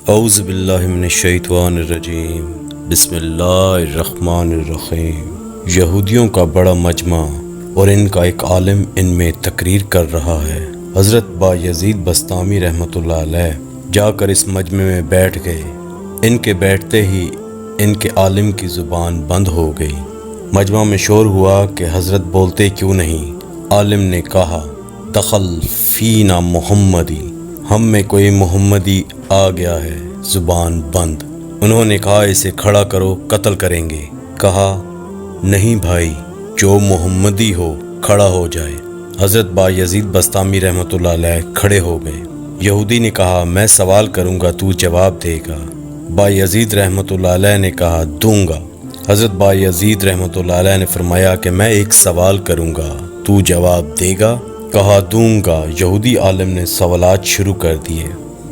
اعوذ باللہ من الشیطان الرجیم بسم اللہ الرحمن الرحیم۔ یہودیوں کا بڑا مجمع اور ان کا ایک عالم ان میں تقریر کر رہا ہے۔ حضرت بایزید بسطامی رحمۃ اللہ علیہ جا کر اس مجمع میں بیٹھ گئے۔ ان کے بیٹھتے ہی ان کے عالم کی زبان بند ہو گئی۔ مجمع میں شور ہوا کہ حضرت بولتے کیوں نہیں؟ عالم نے کہا دخل فینا محمدی، ہم میں کوئی محمدی آ گیا ہے۔ زبان بند۔ انہوں نے کہا اسے کھڑا کرو، قتل کریں گے۔ کہا نہیں بھائی، جو محمدی ہو کھڑا ہو جائے۔ حضرت بایزید بسطامی رحمۃ اللہ علیہ کھڑے ہو گئے۔ یہودی نے کہا میں سوال کروں گا، تو جواب دے گا۔ بایزید رحمۃ اللہ علیہ نے کہا دوں گا۔ حضرت بایزید رحمۃ اللہ علیہ نے فرمایا کہ میں ایک سوال کروں گا، تو جواب دے گا؟ کہا دوں گا۔ یہودی عالم نے سوالات شروع کر دیے۔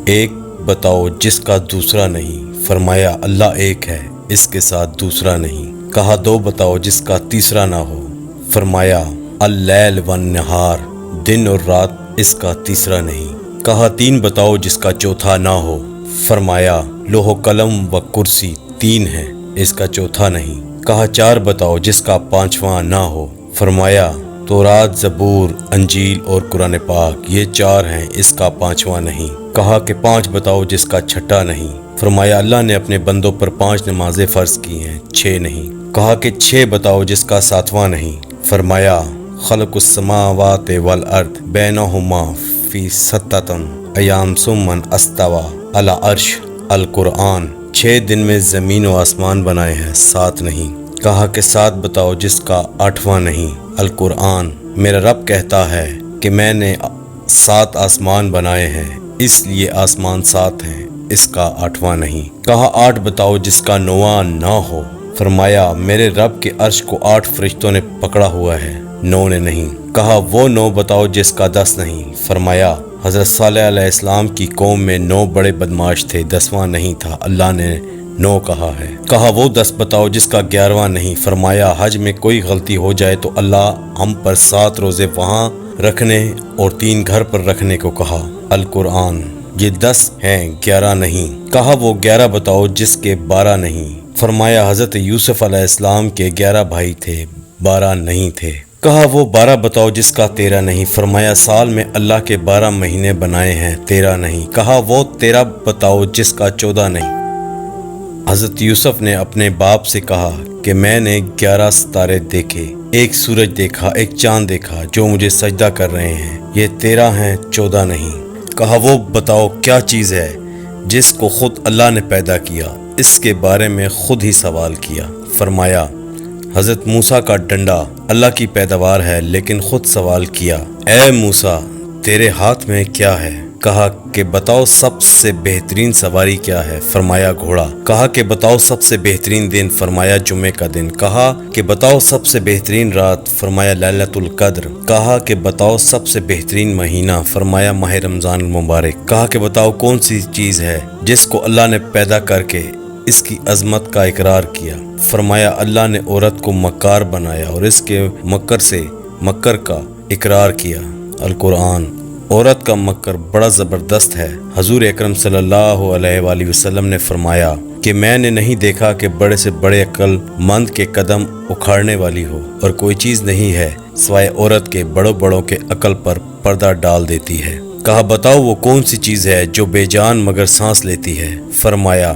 ایک بتاؤ جس کا دوسرا نہیں؟ فرمایا اللہ ایک ہے، اس کے ساتھ دوسرا نہیں۔ کہا دو بتاؤ جس کا تیسرا نہ ہو؟ فرمایا اللیل والنہار، دن اور رات، اس کا تیسرا نہیں۔ کہا تین بتاؤ جس کا چوتھا نہ ہو؟ فرمایا لوح و قلم و کرسی، تین ہے، اس کا چوتھا نہیں۔ کہا چار بتاؤ جس کا پانچواں نہ ہو؟ فرمایا تورات، زبور، انجیل اور قرآن پاک، یہ چار ہیں، اس کا پانچواں نہیں۔ کہا کہ پانچ بتاؤ جس کا چھٹا نہیں؟ فرمایا اللہ نے اپنے بندوں پر 5 نمازیں فرض کی ہیں، 6 نہیں۔ کہا کہ 6 بتاؤ جس کا 7واں نہیں؟ فرمایا خلق السماوات والارض بینہما فی 7 ایام ثم استوی علی عرش، القرآن۔ 6 دن میں زمین و آسمان بنائے ہیں، 7 نہیں۔ کہا کہ 7 بتاؤ جس کا 8واں نہیں؟ القرآن۔ میرا رب کہتا ہے کہ میں نے 7 آسمان بنائے ہیں، اس لیے آسمان 7 ہیں، اس کا 8واں نہیں۔ کہا 8 بتاؤ جس کا 9واں نہ ہو؟ فرمایا میرے رب کے عرش کو 8 فرشتوں نے پکڑا ہوا ہے، 9 نے نہیں۔ کہا وہ 9 بتاؤ جس کا 10 نہیں؟ فرمایا حضرت صالح علیہ السلام کی قوم میں 9 بڑے بدماش تھے، 10واں نہیں تھا، اللہ نے 9 کہا ہے۔ کہا وہ 10 بتاؤ جس کا 11واں نہیں؟ فرمایا حج میں کوئی غلطی ہو جائے تو اللہ ہم پر 7 روزے وہاں رکھنے اور 3 گھر پر رکھنے کو کہا، القرآن۔ یہ 10 ہیں، 11 نہیں۔ کہا وہ 11 بتاؤ جس کے 12 نہیں؟ فرمایا حضرت یوسف علیہ السلام کے 11 بھائی تھے، 12 نہیں تھے۔ کہا وہ 12 بتاؤ جس کا 13 نہیں؟ فرمایا سال میں اللہ کے 12 مہینے بنائے ہیں، 13 نہیں۔ کہا وہ 13 بتاؤ جس کا 14 نہیں؟ حضرت یوسف نے اپنے باپ سے کہا کہ میں نے 11 ستارے دیکھے، ایک سورج دیکھا، ایک چاند دیکھا جو مجھے سجدہ کر رہے ہیں، یہ 13 ہیں، 14 نہیں۔ کہا وہ بتاؤ کیا چیز ہے جس کو خود اللہ نے پیدا کیا، اس کے بارے میں خود ہی سوال کیا؟ فرمایا حضرت موسیٰ کا ڈنڈا اللہ کی پیداوار ہے، لیکن خود سوال کیا اے موسیٰ تیرے ہاتھ میں کیا ہے؟ کہا کہ بتاؤ سب سے بہترین سواری کیا ہے؟ فرمایا گھوڑا۔ کہا کہ بتاؤ سب سے بہترین دن؟ فرمایا جمعے کا دن۔ کہا کہ بتاؤ سب سے بہترین رات؟ فرمایا لیلۃ القدر۔ کہا کہ بتاؤ سب سے بہترین مہینہ؟ فرمایا ماہ رمضان المبارک۔ کہا کہ بتاؤ کون سی چیز ہے جس کو اللہ نے پیدا کر کے اس کی عظمت کا اقرار کیا؟ فرمایا اللہ نے عورت کو مکار بنایا اور اس کے مکر کا اقرار کیا، القرآن۔ عورت کا مکر بڑا زبردست ہے۔ حضور اکرم صلی اللہ علیہ وآلہ وسلم نے فرمایا کہ میں نے نہیں دیکھا کہ بڑے سے بڑے عقل مند کے قدم اکھاڑنے والی ہو، اور کوئی چیز نہیں ہے سوائے عورت کے بڑوں کے عقل پر پردہ ڈال دیتی ہے۔ کہا بتاؤ وہ کون سی چیز ہے جو بے جان مگر سانس لیتی ہے؟ فرمایا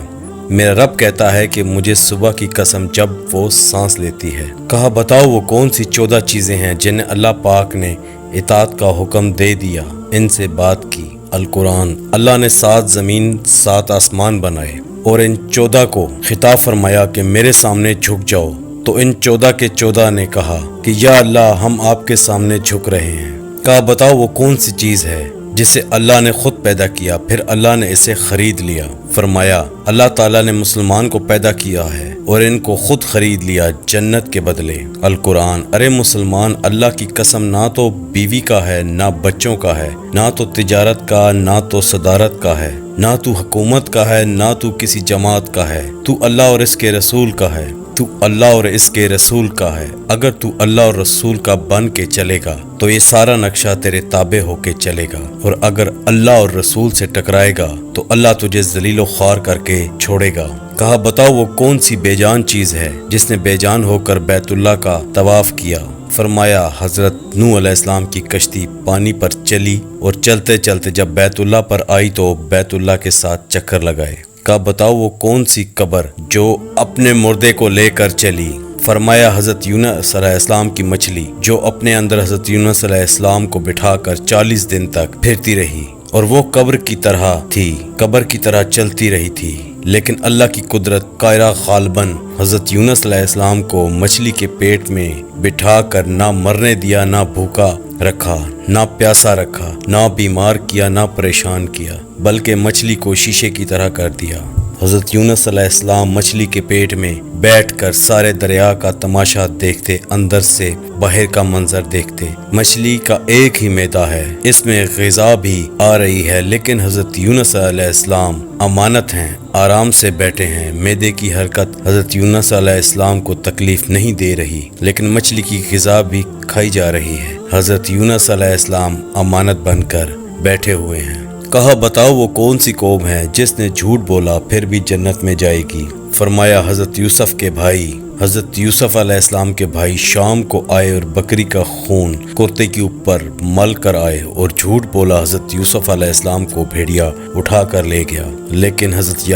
میرا رب کہتا ہے کہ مجھے صبح کی قسم جب وہ سانس لیتی ہے۔ کہا بتاؤ وہ کون سی 14 چیزیں ہیں جنہیں اللہ پاک نے اطاعت کا حکم دے دیا، ان سے بات کی، القرآن۔ اللہ نے 7 زمین 7 آسمان بنائے اور ان 14 کو خطاب فرمایا کہ میرے سامنے جھک جاؤ، تو ان 14 کے 14 نے کہا کہ یا اللہ ہم آپ کے سامنے جھک رہے ہیں۔ کہا بتاؤ وہ کون سی چیز ہے جسے اللہ نے خود پیدا کیا، پھر اللہ نے اسے خرید لیا؟ فرمایا اللہ تعالیٰ نے مسلمان کو پیدا کیا ہے اور ان کو خود خرید لیا جنت کے بدلے، القرآن۔ ارے مسلمان اللہ کی قسم نہ تو بیوی کا ہے، نہ بچوں کا ہے، نہ تو تجارت کا، نہ تو صدارت کا ہے، نہ تو حکومت کا ہے، نہ تو کسی جماعت کا ہے، تو اللہ اور اس کے رسول کا ہے، تو اللہ اور اس کے رسول کا ہے۔ اگر تو اللہ اور رسول کا بن کے چلے گا تو یہ سارا نقشہ تیرے تابع ہو کے چلے گا، اور اگر اللہ اور رسول سے ٹکرائے گا तो अल्लाह तुझे जलील व ख्वार करके छोड़ेगा। कहा बताओ वो कौन सी बेजान चीज है जिसने बेजान होकर बैतुल्लाह का तवाफ किया। फरमाया हजरत नूह अलैहिस्सलाम की कश्ती पानी पर चली और चलते चलते जब बैतुल्लाह पर आई तो बैतुल्लाह के साथ चक्कर लगाए। कहा बताओ वो कौन सी कब्र जो अपने मुर्दे को लेकर चली। फरमाया हजरत यूनुस अलैहिस्सलाम की मछली जो अपने अंदर हजरत यूनुस अलैहिस्सलाम को बिठाकर 40 दिन तक फिरती रही और वो कब्र की तरह थी, कब्र की तरह चलती रही थी। लेकिन अल्लाह की कुदरत कायरा गालबन हजरत यूनुस अलैहिस्सलाम को मछली के पेट में बिठा कर ना मरने दिया, ना भूखा रखा, ना प्यासा रखा, ना बीमार किया, ना परेशान किया, बल्कि मछली को शीशे की तरह कर दिया। हजरत यूनुस अलैहिस्सलाम मछली के पेट में बैठकर सारे दरिया का तमाशा देखते, अंदर से बाहर का मंजर देखते। मछली का एक ही मैदा है, इसमें ग़िज़ा भी आ रही है, लेकिन हजरत यूनुस अलैहिस्सलाम अमानत हैं, आराम से बैठे हैं। मैदे की हरकत हजरत यूनुस अलैहिस्सलाम को तकलीफ नहीं दे रही, लेकिन मछली की ग़िज़ा भी खाई जा रही है। हजरत यूनुस अलैहिस्सलाम अमानत बनकर बैठे हुए हैं। कहा बताओ वो कौन सी कौम है जिसने झूठ बोला फिर भी जन्नत में जाएगी। फरमाया हजरत यूसुफ के भाई, हजरत यूसुफ अलैहिस्सलाम के भाई शाम को आए और बकरी का खून कुर्ते के ऊपर मल कर आए और झूठ बोला हजरत यूसुफ अलैहिस्सलाम को भेड़िया उठा कर ले गया। लेकिन हजरत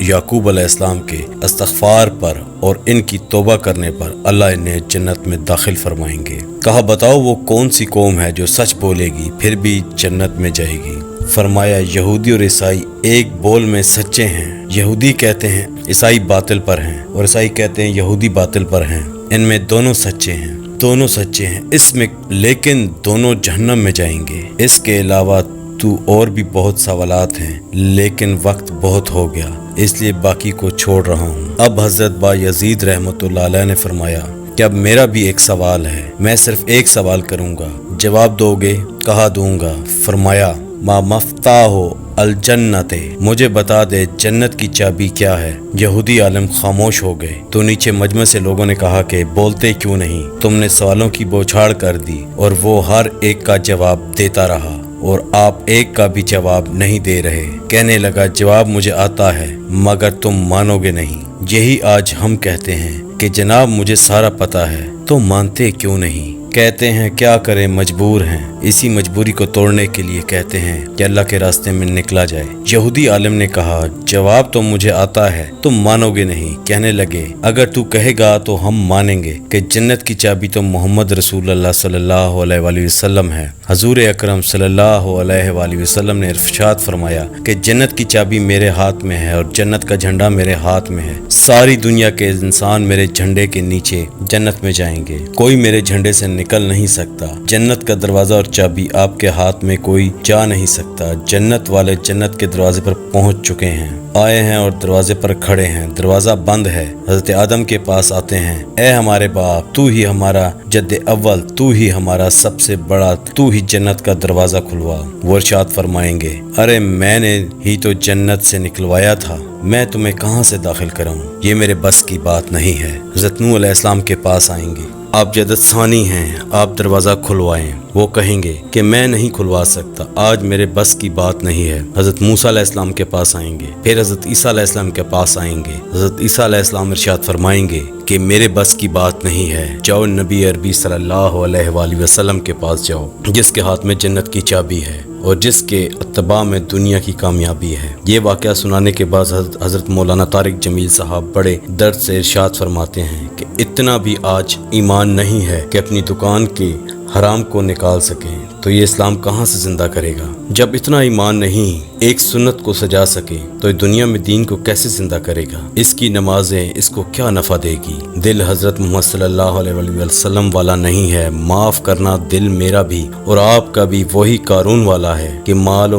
याकूब अलैहिस्सलाम के इस्तग़फ़ार पर और इनकी तौबा करने पर अल्लाह इन्हें जन्नत में दाखिल फरमाएंगे। कहा बताओ वो कौन सी कौम है जो सच बोलेगी फिर भी जन्नत में जाएगी। फरमाया यहूदी और ईसाई एक बोल में सच्चे हैं। यहूदी कहते हैं ईसाई बातिल पर हैं और ईसाई कहते हैं यहूदी बातिल पर हैं। इनमें दोनों सच्चे हैं, दोनों सच्चे हैं इसमें, लेकिन दोनों जहन्नम में जाएंगे। इसके अलावा तू और भी बहुत सवालात हैं, लेकिन वक्त बहुत हो गया इसलिए बाकी को छोड़ रहा हूँ। अब हजरत बायजीद रहमतुल्लाह अलैह ने फरमाया कि अब मेरा भी एक सवाल है, मैं सिर्फ एक सवाल करूँगा, जवाब दोगे? कहा दूंगा। फरमाया मा मफ्ताहो अल जन्नते, मुझे बता दे जन्नत की चाबी क्या है। यहूदी आलिम खामोश हो गए तो नीचे मजमे से लोगों ने कहा कि बोलते क्यों नहीं, तुमने सवालों की बौछार कर दी और वो हर एक का जवाब देता रहा और आप एक का भी जवाब नहीं दे रहे। कहने लगा जवाब मुझे आता है मगर तुम मानोगे नहीं। यही आज हम कहते हैं कि जनाब मुझे सारा पता है, तो मानते क्यों नहीं। कहते हैं क्या करें मजबूर हैं, इसी मजबूरी को तोड़ने के लिए कहते हैं कि अल्लाह के रास्ते में निकला जाए। यहूदी आलिम ने कहा जवाब तो मुझे आता है, तुम मानोगे नहीं। कहने लगे अगर तू कहेगा तो हम मानेंगे कि जन्नत की चाबी तो मोहम्मद रसूलुल्लाह सल्लल्लाहु अलैहि वसल्लम है। हजूर अकरम सल्लल्लाहु अलैहि वसल्लम ने इरशाद फरमाया कि जन्नत की चाबी मेरे हाथ में है और जन्नत का झंडा मेरे हाथ में है। सारी दुनिया के इंसान मेरे झंडे के नीचे जन्नत में जाएंगे, कोई मेरे झंडे से निकल नहीं सकता। जन्नत का दरवाजा और चाबी आपके हाथ में कोई जा नहीं सकता। जन्नत वाले जन्नत के दरवाजे पर पहुंच चुके हैं, आए हैं और दरवाजे पर खड़े हैं। दरवाजा बंद है, हजरत आदम के पास आते हैं, ए हमारे बाप, तू ही हमारा जद्दे अव्वल, तू ही हमारा सबसे बड़ा, तू ही जन्नत का दरवाजा खुलवा। वो इरशाद फरमाएंगे अरे मैंने ही तो जन्नत से निकलवाया था, मैं तुम्हें कहाँ से दाखिल कराऊं, ये मेरे बस की बात नहीं है। हजरत नूह अलैहिस्सलाम के पास आएंगे, आप जदत सानी हैं, आप दरवाज़ा खुलवाएं। वो कहेंगे कि मैं नहीं खुलवा सकता, आज मेरे बस की बात नहीं है। हज़रत मूसा अलैहिस्सलाम के पास आएंगे, फिर हज़रत ईसा अलैहिस्सलाम के पास आएंगे। हज़रत ईसा अलैहिस्सलाम इरशाद फरमाएंगे कि मेरे बस की बात नहीं है, जाओ नबी अरबी सल्लल्लाहु अलैहि वसल्लम के पास जाओ, जिसके हाथ में जन्नत की चाबी है और जिसके अत्तबा में दुनिया की कामयाबी है। ये वाक़या सुनाने के बाद हज़रत मौलाना तारिक जमील साहब बड़े दर्द से इरशाद फरमाते हैं कि इतना भी आज ईमान नहीं है कि अपनी दुकान के हराम को निकाल सकें, तो ये इस्लाम कहाँ से जिंदा करेगा। जब इतना ईमान नहीं एक सुन्नत को सजा सके तो दुनिया में दीन को कैसे जिंदा करेगा। इसकी नमाजें इसको क्या नफ़ा देगी। दिल हज़रत मोहम्मद सल्लल्लाहु अलैहि वसल्लम वाला नहीं है, माफ़ करना दिल मेरा भी और आपका भी वही कारून वाला है कि माल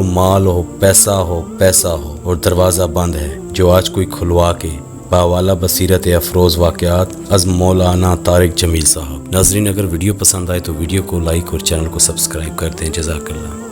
हो, पैसा हो और दरवाज़ा बंद है, जो आज कोई खुलवा के बावाला बसीरत अफरोज़ वाक़यात अज़ मौलाना तारिक जमील साहब। नाज़रीन, अगर वीडियो पसंद आए तो वीडियो को लाइक और चैनल को सब्सक्राइब कर दें। जज़ाकल्लाह।